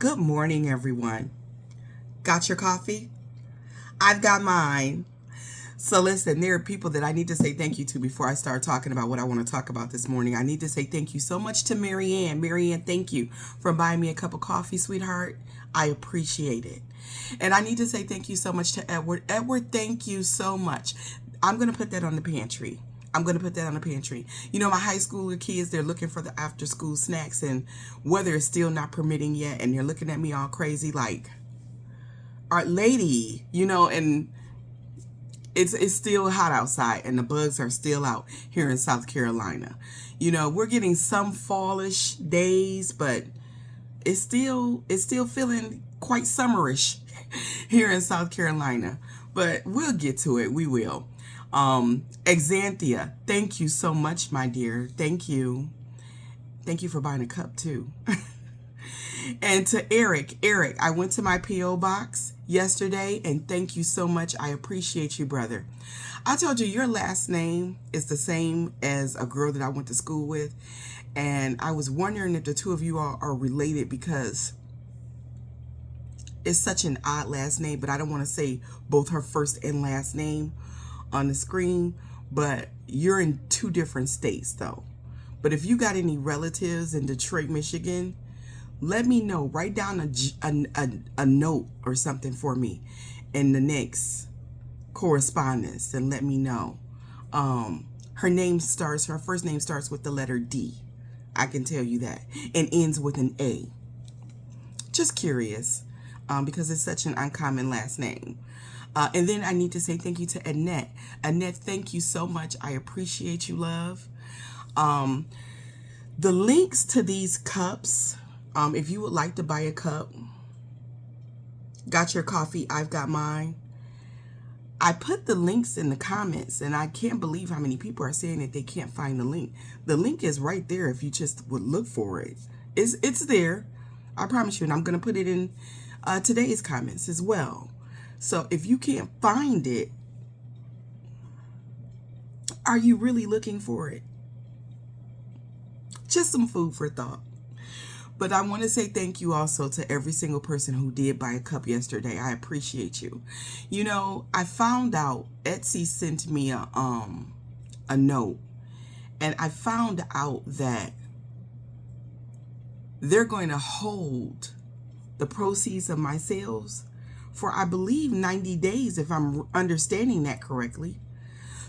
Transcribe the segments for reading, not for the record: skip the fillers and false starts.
Good morning, everyone. Got your coffee? I've got mine. So listen, there are people that I need to say thank you to before I start talking about what I want to talk about this morning. I need to say thank you so much to Marianne. Marianne, thank you for buying me a cup of coffee, sweetheart. I appreciate it. And I need to say thank you so much to Edward. Edward, thank you so much. I'm going to put that on the pantry. You know, my high schooler kids, they're looking for the after school snacks, and weather is still not permitting yet. And they're looking at me all crazy like, our lady, you know, and it's still hot outside and the bugs are still out here in South Carolina. You know, we're getting some fallish days, but it's still feeling quite summerish here in South Carolina. But we'll get to it. We will. Exanthia, thank you so much, my dear. Thank you. Thank you for buying a cup too. And to Eric, I went to my P.O. box yesterday, and thank you so much. I appreciate you, brother. I told you your last name is the same as a girl that I went to school with, and I was wondering if the two of you all are related because it's such an odd last name, but I don't want to say both her first and last name on the screen, but you're in two different states though. But if you got any relatives in Detroit, Michigan, let me know. Write down a note or something for me in the next correspondence and let me know. Her first name starts with the letter D. I can tell you that. And ends with an A. Just curious, because it's such an uncommon last name. And then I need to say thank you to Annette. Annette, thank you so much. I appreciate you, love. The links to these cups, if you would like to buy a cup, got your coffee, I've got mine. I put the links in the comments, and I can't believe how many people are saying that they can't find the link. The link is right there if you just would look for it. It's there. I promise you, and I'm going to put it in today's comments as well. So if you can't find it, are you really looking for it? Just some food for thought. But I want to say thank you also to every single person who did buy a cup yesterday. I appreciate you. You know, I found out Etsy sent me a note, and I found out that they're going to hold the proceeds of my sales for, I believe, 90 days, if I'm understanding that correctly.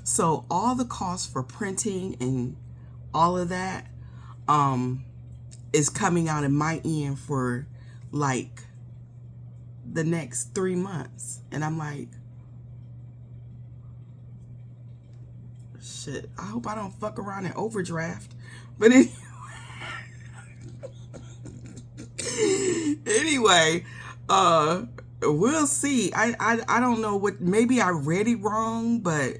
So all the costs for printing and all of that is coming out in my end for like the next 3 months. And I'm like, shit, I hope I don't fuck around and overdraft. But anyway, we'll see. I don't know what, maybe I read it wrong, but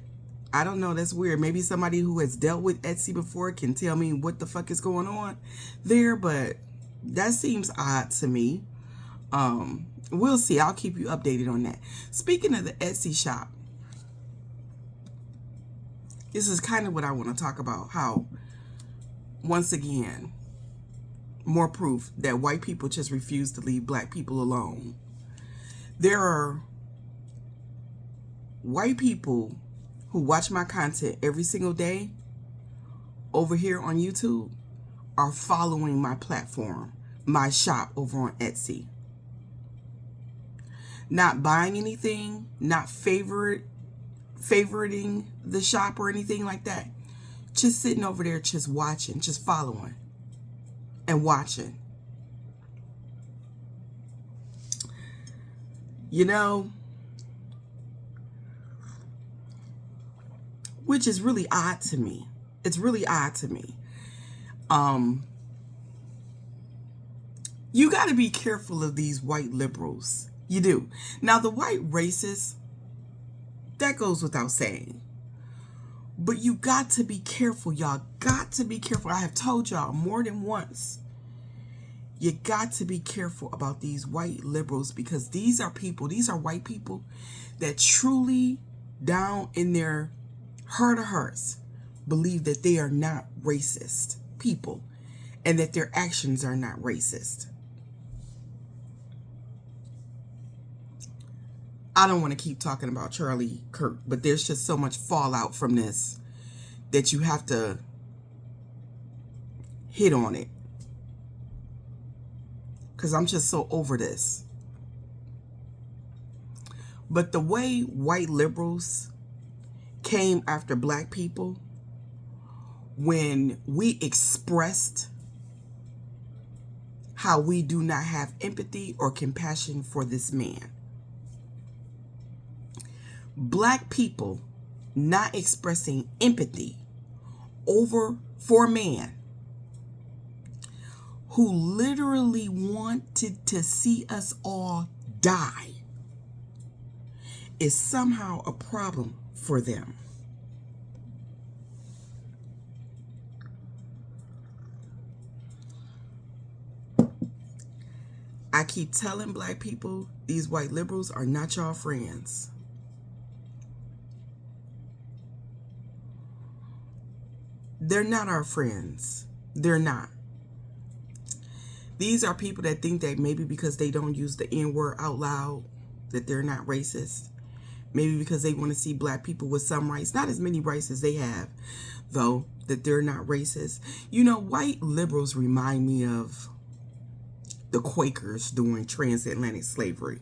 I don't know. That's weird. Maybe somebody who has dealt with Etsy before can tell me what the fuck is going on there, but that seems odd to me. We'll see. I'll keep you updated on that. Speaking of the Etsy shop, this is kind of what I want to talk about. How, once again, more proof that white people just refuse to leave black people alone. There are white people who watch my content every single day over here on YouTube are following my platform, my shop over on Etsy. Not buying anything, not favoriting the shop or anything like that. Just sitting over there, just watching, just following and watching. You know, which is really odd to me. It's really odd to me. You got to be careful of these white liberals. You do. Now, the white racists, that goes without saying. But you got to be careful, y'all. Got to be careful. I have told y'all more than once. You got to be careful about these white liberals, because these are white people that truly, down in their heart of hearts, believe that they are not racist people and that their actions are not racist. I don't want to keep talking about Charlie Kirk, but there's just so much fallout from this that you have to hit on it. Because I'm just so over this. But the way white liberals came after black people when we expressed how we do not have empathy or compassion for this man. Black people not expressing empathy for a man who literally wanted to see us all die is somehow a problem for them. I keep telling black people, these white liberals are not y'all friends. They're not our friends. They're not. These are people that think that maybe because they don't use the N-word out loud, that they're not racist. Maybe because they want to see black people with some rights, not as many rights as they have, though, that they're not racist. You know, white liberals remind me of the Quakers during transatlantic slavery.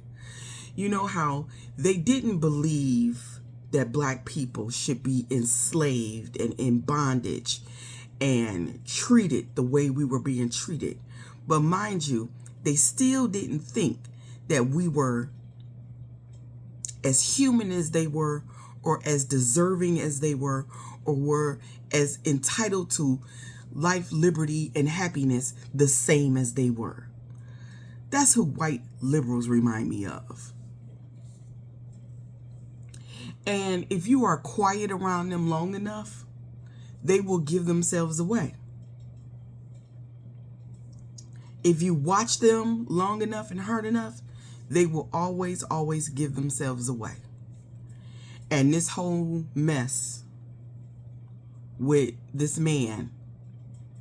You know how they didn't believe that black people should be enslaved and in bondage and treated the way we were being treated. But mind you, they still didn't think that we were as human as they were, or as deserving as they were as entitled to life, liberty, and happiness the same as they were. That's who white liberals remind me of. And if you are quiet around them long enough, they will give themselves away. If you watch them long enough and hard enough, they will always, always give themselves away. And this whole mess with this man,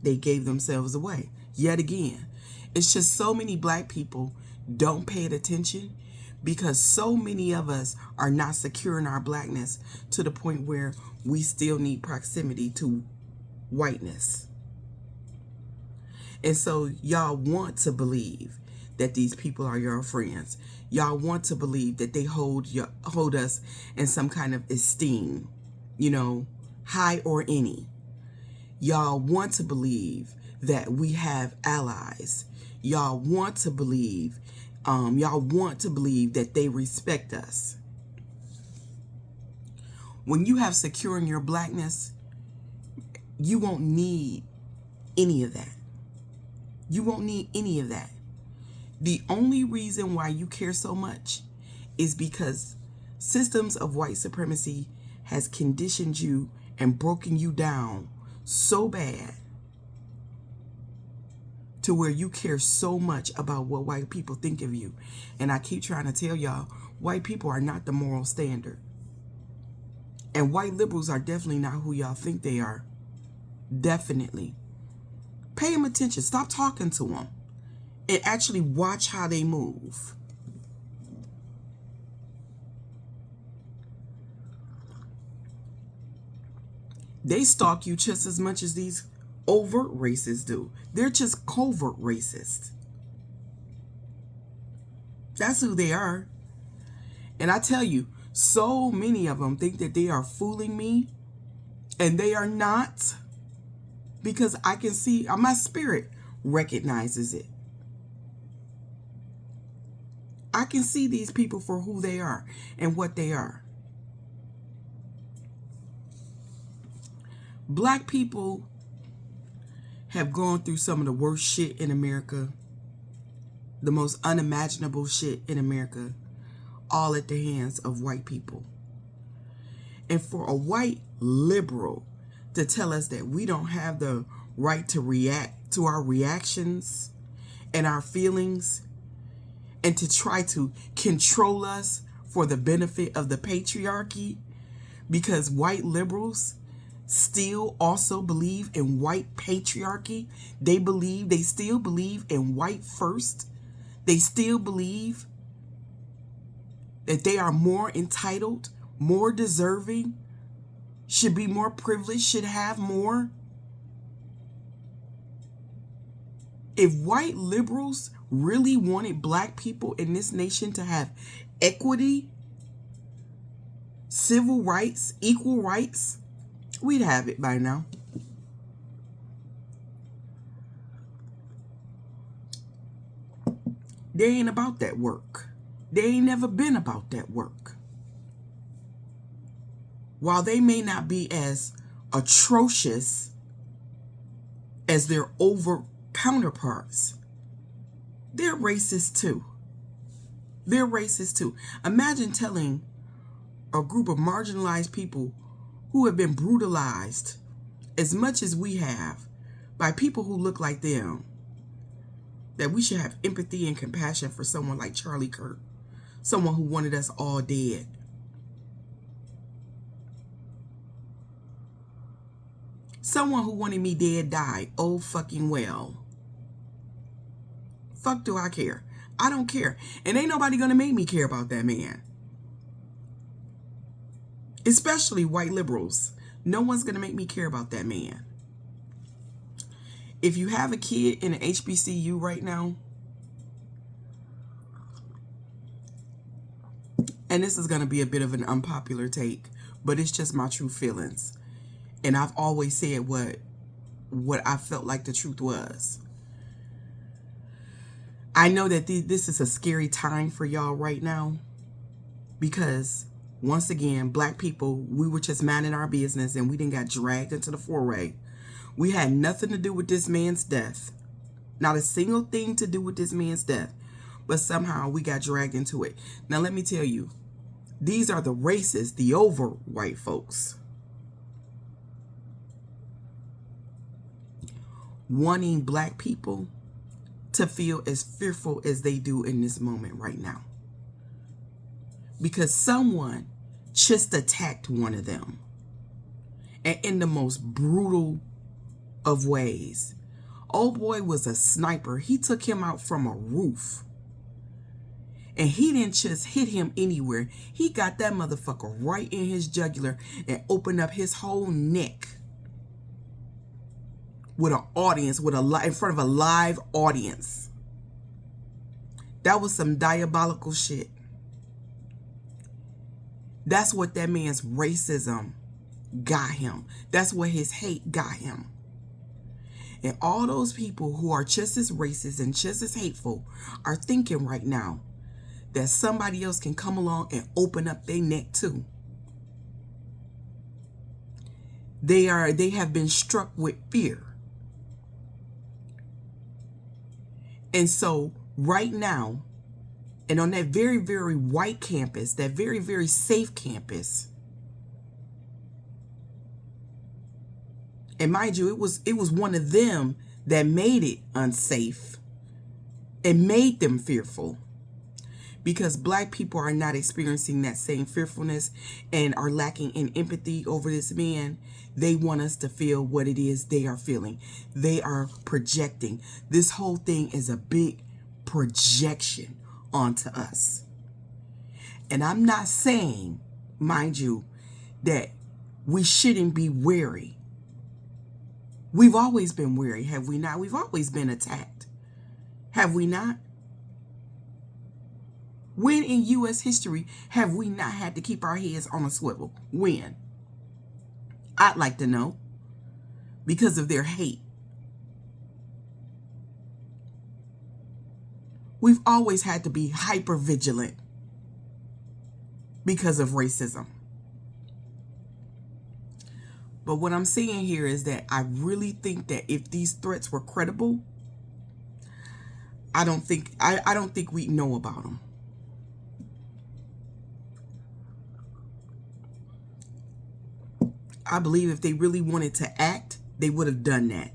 they gave themselves away yet again. It's just so many black people don't pay attention because so many of us are not secure in our blackness to the point where we still need proximity to whiteness. And so y'all want to believe that these people are your friends. Y'all want to believe that they hold us in some kind of esteem, you know, high or any. Y'all want to believe that we have allies. Y'all want to believe that they respect us. When you have secure in your blackness, you won't need any of that. You won't need any of that. The only reason why you care so much is because systems of white supremacy has conditioned you and broken you down so bad to where you care so much about what white people think of you. And I keep trying to tell y'all, white people are not the moral standard. And white liberals are definitely not who y'all think they are. Definitely. Pay them attention. Stop talking to them. And actually watch how they move. They stalk you just as much as these overt racists do. They're just covert racists. That's who they are. And I tell you, so many of them think that they are fooling me, and they are not, because I can see, my spirit recognizes it. I can see these people for who they are and what they are. Black people have gone through some of the worst shit in America, the most unimaginable shit in America, all at the hands of white people. And for a white liberal to tell us that we don't have the right to react to our reactions and our feelings, and to try to control us for the benefit of the patriarchy, because white liberals still also believe in white patriarchy. They still believe in white first. They still believe that they are more entitled, more deserving, should be more privileged, should have more. If white liberals really wanted black people in this nation to have equity, civil rights, equal rights, we'd have it by now. They ain't about that work. They ain't never been about that work. While they may not be as atrocious as their over counterparts, they're racist too. They're racist too. Imagine telling a group of marginalized people who have been brutalized as much as we have by people who look like them that we should have empathy and compassion for someone like Charlie Kirk, someone who wanted us all dead. Someone who wanted me dead died. Oh, fucking well. Fuck do I care? I don't care. And ain't nobody gonna make me care about that man. Especially white liberals. No one's gonna make me care about that man. If you have a kid in an HBCU right now, and this is gonna be a bit of an unpopular take, but it's just my true feelings. And I've always said what I felt like the truth was. I know that this is a scary time for y'all right now because, once again, black people, we were just minding our business and we didn't got dragged into the foray. We had nothing to do with this man's death. Not a single thing to do with this man's death. But somehow we got dragged into it. Now let me tell you, these are the racists, the over white folks, wanting black people to feel as fearful as they do in this moment right now. Because someone just attacked one of them. And in the most brutal of ways. Old boy was a sniper. He took him out from a roof. And he didn't just hit him anywhere. He got that motherfucker right in his jugular and opened up his whole neck. With an audience, in front of a live audience. That was some diabolical shit. That's what that man's racism got him. That's what his hate got him. And all those people who are just as racist and just as hateful are thinking right now that somebody else can come along and open up their neck too. They have been struck with fear. And so right now, and on that very, very white campus, that very, very safe campus, and mind you, it was one of them that made it unsafe and made them fearful. Because black people are not experiencing that same fearfulness and are lacking in empathy over this man. They want us to feel what it is they are feeling. They are projecting. This whole thing is a big projection onto us. And I'm not saying, mind you, that we shouldn't be wary. We've always been wary, have we not? We've always been attacked. Have we not? When in U.S. history have we not had to keep our heads on a swivel? When? I'd like to know. Because of their hate. We've always had to be hyper vigilant because of racism. But what I'm saying here is that I really think that if these threats were credible, I don't think we'd know about them. I believe if they really wanted to act, they would have done that.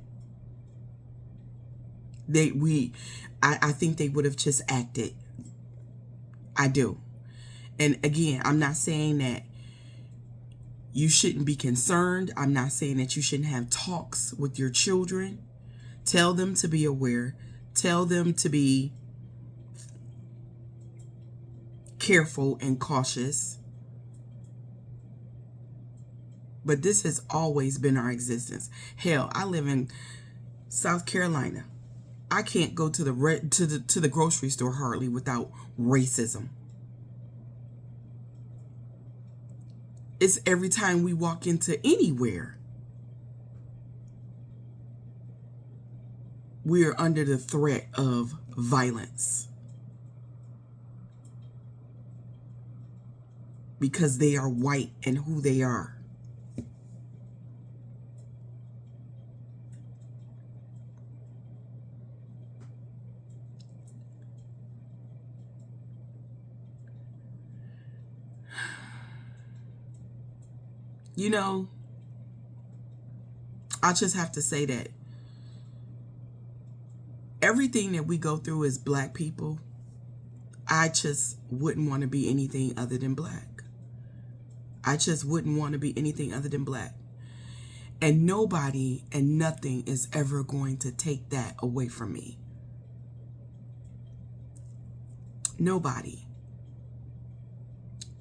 I think they would have just acted. I do. And again, I'm not saying that you shouldn't be concerned. I'm not saying that you shouldn't have talks with your children. Tell them to be aware. Tell them to be careful and cautious. But this has always been our existence. Hell, I live in South Carolina. I can't go to the grocery store hardly without racism. It's every time we walk into anywhere, we are under the threat of violence because they are white and who they are. You know, I just have to say that everything that we go through as black people, I just wouldn't want to be anything other than black. I just wouldn't want to be anything other than black. And nobody and nothing is ever going to take that away from me. Nobody.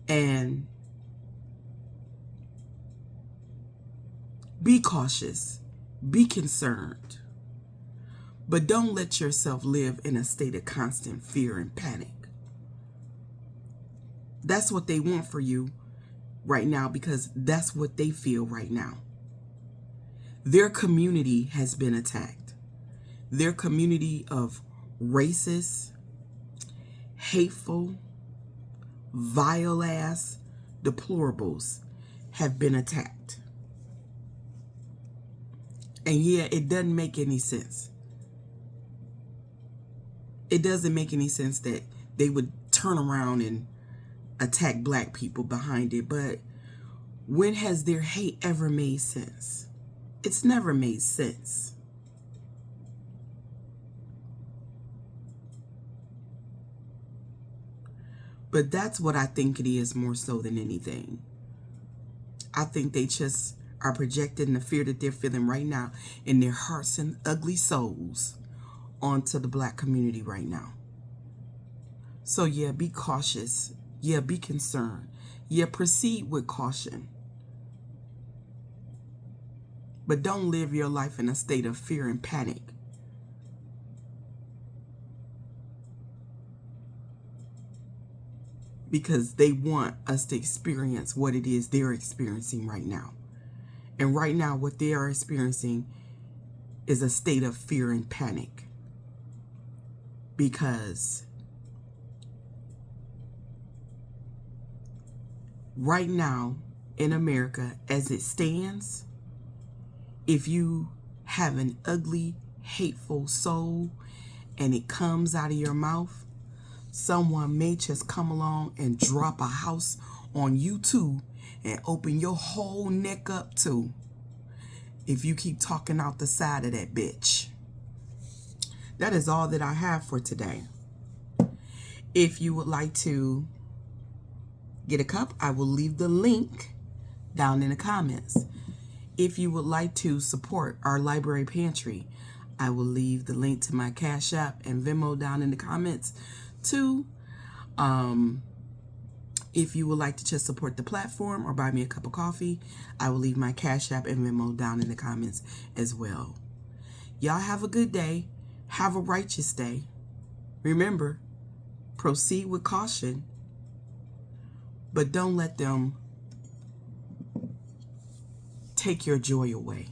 And be cautious, be concerned, but don't let yourself live in a state of constant fear and panic. That's what they want for you right now because that's what they feel right now. Their community has been attacked. Their community of racist, hateful, vile-ass deplorables have been attacked. And yeah, it doesn't make any sense. It doesn't make any sense that they would turn around and attack black people behind it. But when has their hate ever made sense? It's never made sense. But that's what I think it is more so than anything. I think they just are projecting the fear that they're feeling right now in their hearts and ugly souls onto the black community right now. So yeah, be cautious. Yeah, be concerned. Yeah, proceed with caution. But don't live your life in a state of fear and panic. Because they want us to experience what it is they're experiencing right now. And right now, what they are experiencing is a state of fear and panic. Because right now in America, as it stands, if you have an ugly, hateful soul and it comes out of your mouth, someone may just come along and drop a house on you too and open your whole neck up too if you keep talking out the side of that bitch. That is all that I have for today. If you would like to get a cup, I will leave the link down in the comments. If you would like to support our Library Pantry, I will leave the link to my Cash App and Venmo down in the comments too. If you would like to just support the platform or buy me a cup of coffee, I will leave my Cash App and Venmo down in the comments as well. Y'all have a good day. Have a righteous day. Remember, proceed with caution, but don't let them take your joy away.